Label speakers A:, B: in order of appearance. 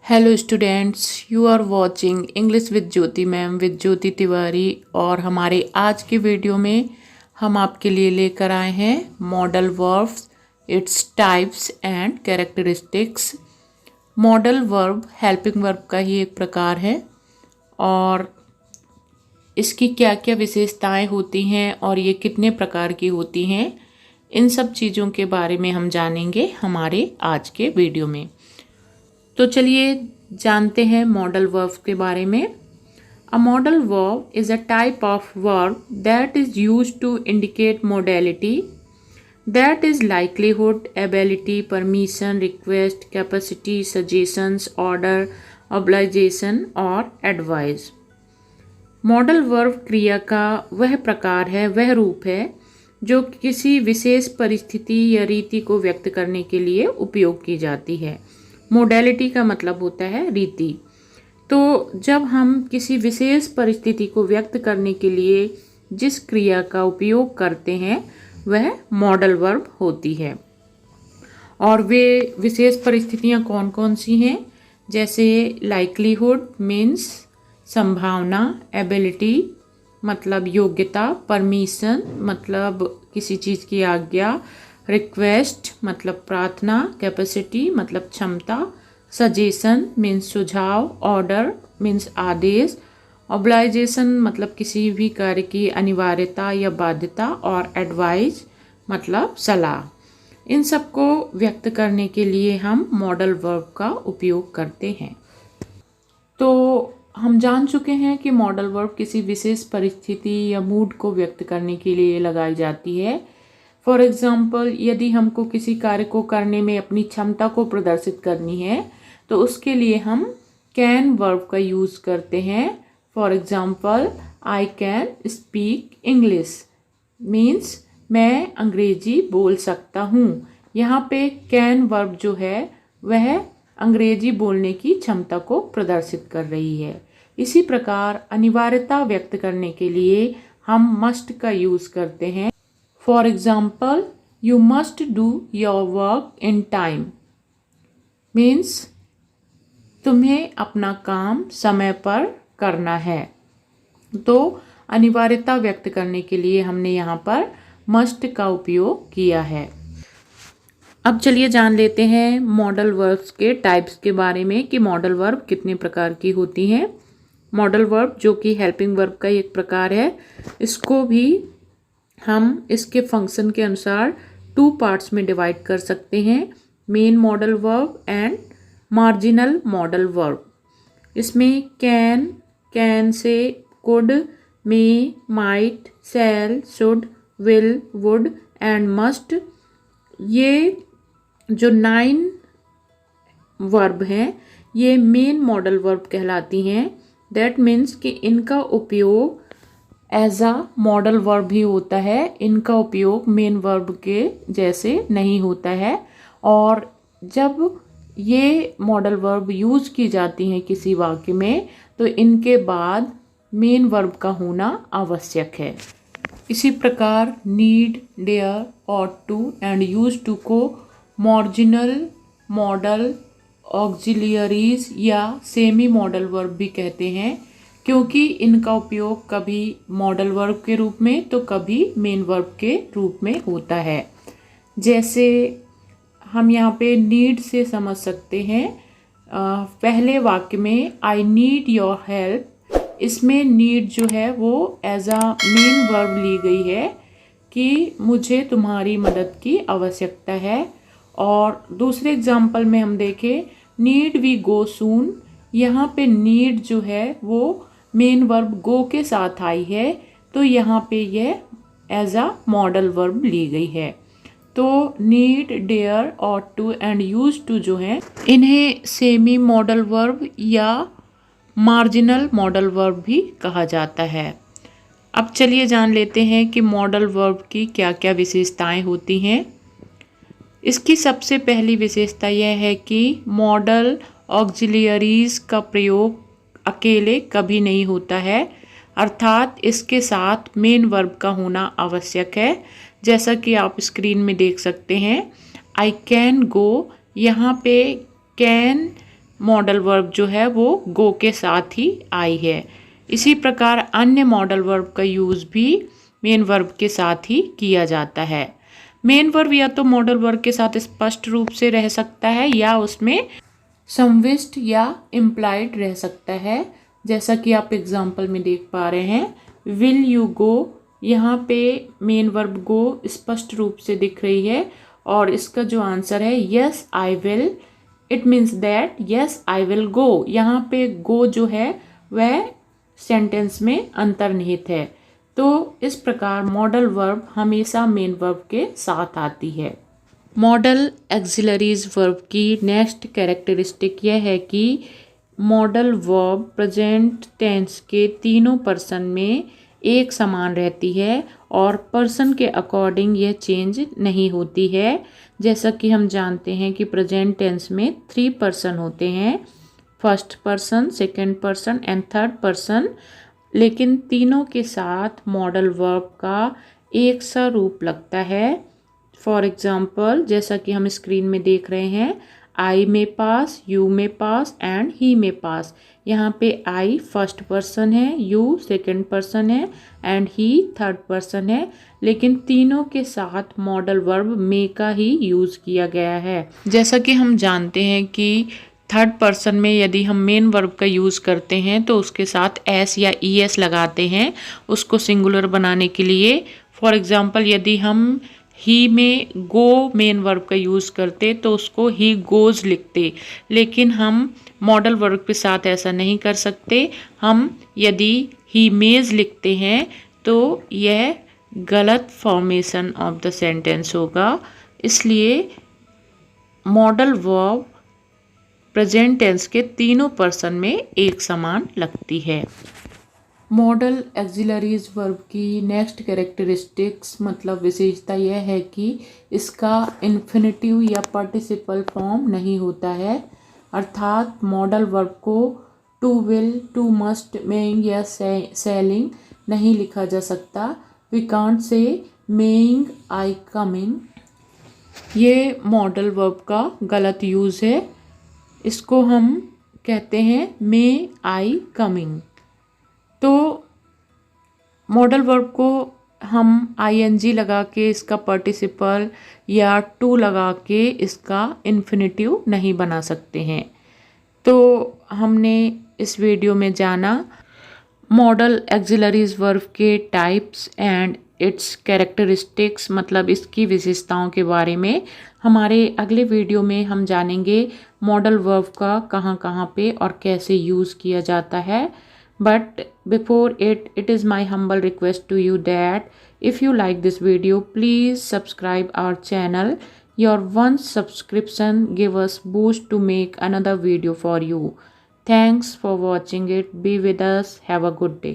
A: Hello students, you are watching English with Jyoti ma'am with Jyoti Tiwari. और हमारे आज के वीडियो में हम आपके लिए लेकर आए हैं modal verbs, its types and characteristics. Modal verb helping verb का ही एक प्रकार है और इसकी क्या क्या विशेषताएं होती हैं और ये कितने प्रकार की होती हैं, इन सब चीज़ों के बारे में हम जानेंगे हमारे आज के वीडियो में। तो चलिए जानते हैं मॉडल वर्ब के बारे में। A modal verb is a type of verb that is used to indicate modality that is likelihood, ability, permission, request, capacity, suggestions, order, obligation और एडवाइस। मॉडल वर्ब क्रिया का वह प्रकार है, वह रूप है जो किसी विशेष परिस्थिति या रीति को व्यक्त करने के लिए उपयोग की जाती है। मोडेलिटी का मतलब होता है रीति। तो जब हम किसी विशेष परिस्थिति को व्यक्त करने के लिए जिस क्रिया का उपयोग करते हैं वह मॉडल वर्ब होती है। और वे विशेष परिस्थितियां कौन कौन सी हैं? जैसे लाइक्लीहुड मीन्स संभावना, एबिलिटी मतलब योग्यता, परमिशन मतलब किसी चीज़ की आज्ञा, रिक्वेस्ट मतलब प्रार्थना, कैपेसिटी मतलब क्षमता, सजेशन मीन्स सुझाव, ऑर्डर मीन्स आदेश, ऑब्लाइजेशन मतलब किसी भी कार्य की अनिवार्यता या बाध्यता, और एडवाइस मतलब सलाह। इन सब को व्यक्त करने के लिए हम मॉडल वर्ब का उपयोग करते हैं। तो हम जान चुके हैं कि मॉडल वर्ब किसी विशेष परिस्थिति या मूड को व्यक्त करने के लिए लगाई जाती है। फॉर एग्ज़ाम्पल, यदि हमको किसी कार्य को करने में अपनी क्षमता को प्रदर्शित करनी है तो उसके लिए हम कैन वर्ब का यूज़ करते हैं। For example, I can speak English means मैं अंग्रेजी बोल सकता हूँ। यहाँ पे कैन वर्ब जो है वह अंग्रेजी बोलने की क्षमता को प्रदर्शित कर रही है। इसी प्रकार अनिवार्यता व्यक्त करने के लिए हम मस्ट का यूज़ करते हैं। For example, you must do your work in time means तुम्हें अपना काम समय पर करना है। तो अनिवार्यता व्यक्त करने के लिए हमने यहाँ पर मस्ट का उपयोग किया है। अब चलिए जान लेते हैं मॉडल वर्ब्स के टाइप्स के बारे में कि मॉडल वर्ब कितने प्रकार की होती हैं। मॉडल वर्ब जो कि हेल्पिंग वर्ब का एक प्रकार है, इसको भी हम इसके फंक्शन के अनुसार 2 पार्ट्स में डिवाइड कर सकते हैं, main modal verb and marginal modal verb. इसमें कैन से could, may, might, shall, should, will, would and must, ये जो 9 वर्ब हैं ये मेन मॉडल वर्ब कहलाती हैं। दैट मीन्स कि इनका उपयोग एज अ मॉडल वर्ब भी होता है, इनका उपयोग मेन वर्ब के जैसे नहीं होता है। और जब ये मॉडल वर्ब यूज़ की जाती हैं किसी वाक्य में तो इनके बाद मेन वर्ब का होना आवश्यक है। इसी प्रकार need, dare, ought to and used to को मार्जिनल मॉडल ऑक्सिलियरीज या सेमी मॉडल वर्ब भी कहते हैं, क्योंकि इनका उपयोग कभी मॉडल वर्ब के रूप में तो कभी मेन वर्ब के रूप में होता है। जैसे हम यहाँ पे नीड से समझ सकते हैं, पहले वाक्य में आई नीड योर हेल्प, इसमें नीड जो है वो एज अ मेन वर्ब ली गई है कि मुझे तुम्हारी मदद की आवश्यकता है। और दूसरे एग्जाम्पल में हम देखें, नीड वी गो सून, यहाँ पे नीड जो है वो मेन वर्ब गो के साथ आई है तो यहाँ पे यह एज अ मॉडल वर्ब ली गई है। तो need, dare, ought to and used to जो है इन्हें सेमी मॉडल वर्ब या मार्जिनल मॉडल वर्ब भी कहा जाता है। अब चलिए जान लेते हैं कि मॉडल वर्ब की क्या क्या विशेषताएं होती हैं। इसकी सबसे पहली विशेषता यह है कि मॉडल ऑक्सिलियरीज का प्रयोग अकेले कभी नहीं होता है, अर्थात इसके साथ मेन वर्ब का होना आवश्यक है। जैसा कि आप स्क्रीन में देख सकते हैं, आई कैन गो, यहाँ पे कैन मॉडल वर्ब जो है वो गो के साथ ही आई है। इसी प्रकार अन्य मॉडल वर्ब का यूज़ भी मेन वर्ब के साथ ही किया जाता है। मेन वर्ब या तो मॉडल वर्ब के साथ स्पष्ट रूप से रह सकता है या उसमें समविष्ट या इम्प्लाइड रह सकता है। जैसा कि आप एग्जाम्पल में देख पा रहे हैं, विल यू गो, यहाँ पे मेन वर्ब गो स्पष्ट रूप से दिख रही है और इसका जो आंसर है yes I will, it means that yes I will go. यहाँ पे गो जो है वह सेंटेंस में अंतर्निहित है। तो इस प्रकार मॉडल वर्ब हमेशा मेन वर्ब के साथ आती है। मॉडल एक्सिलरीज वर्ब की नेक्स्ट कैरेक्टरिस्टिक यह है कि मॉडल वर्ब प्रेजेंट टेंस के तीनों पर्सन में एक समान रहती है और पर्सन के अकॉर्डिंग यह चेंज नहीं होती है। जैसा कि हम जानते हैं कि प्रेजेंट टेंस में 3 पर्सन होते हैं, first person, second person and third person, लेकिन तीनों के साथ मॉडल वर्ब का एक सा रूप लगता है। फॉर एग्जाम्पल, जैसा कि हम स्क्रीन में देख रहे हैं, आई में पास, यू में पास एंड ही में पास। यहाँ पे आई फर्स्ट पर्सन है, यू सेकंड पर्सन है एंड ही थर्ड पर्सन है, लेकिन तीनों के साथ मॉडल वर्ब मे का ही यूज़ किया गया है। जैसा कि हम जानते हैं कि थर्ड पर्सन में यदि हम मेन वर्ब का यूज़ करते हैं तो उसके साथ एस या ई एस लगाते हैं उसको सिंगुलर बनाने के लिए। फॉर एग्जाम्पल, यदि हम ही में गो मेन वर्ब का यूज़ करते तो उसको ही गोज लिखते, लेकिन हम मॉडल वर्ब के साथ ऐसा नहीं कर सकते। हम यदि ही मेज लिखते हैं तो यह गलत फॉर्मेशन ऑफ द सेंटेंस होगा। इसलिए मॉडल वर्ब प्रेजेंट टेंस के तीनों पर्सन में एक समान लगती है। मॉडल एक्सिलरीज वर्ब की नेक्स्ट कैरेक्टरिस्टिक्स मतलब विशेषता यह है कि इसका इन्फिनेटिव या पार्टिसिपल फॉर्म नहीं होता है, अर्थात मॉडल वर्ब को to will, to must, maying या सेलिंग नहीं लिखा जा सकता। We can't say maying I coming, ये मॉडल वर्ब का गलत यूज़ है। इसको हम कहते हैं मे आई कमिंग। तो मॉडल वर्ब को हम आईएनजी लगा के इसका पार्टिसिपल या टू लगा के इसका इन्फिनेटिव नहीं बना सकते हैं। तो हमने इस वीडियो में जाना मॉडल एक्सिलरीज वर्ब के टाइप्स एंड इट्स कैरेक्टरिस्टिक्स मतलब इसकी विशेषताओं के बारे में। हमारे अगले वीडियो में हम जानेंगे मॉडल वर्ब का कहाँ कहाँ पे और कैसे यूज़ किया जाता है। But before it is my humble request to you that if you like this video, please subscribe our channel. Your one subscription give us boost to make another video for you. Thanks for watching it. Be with us. Have a good day.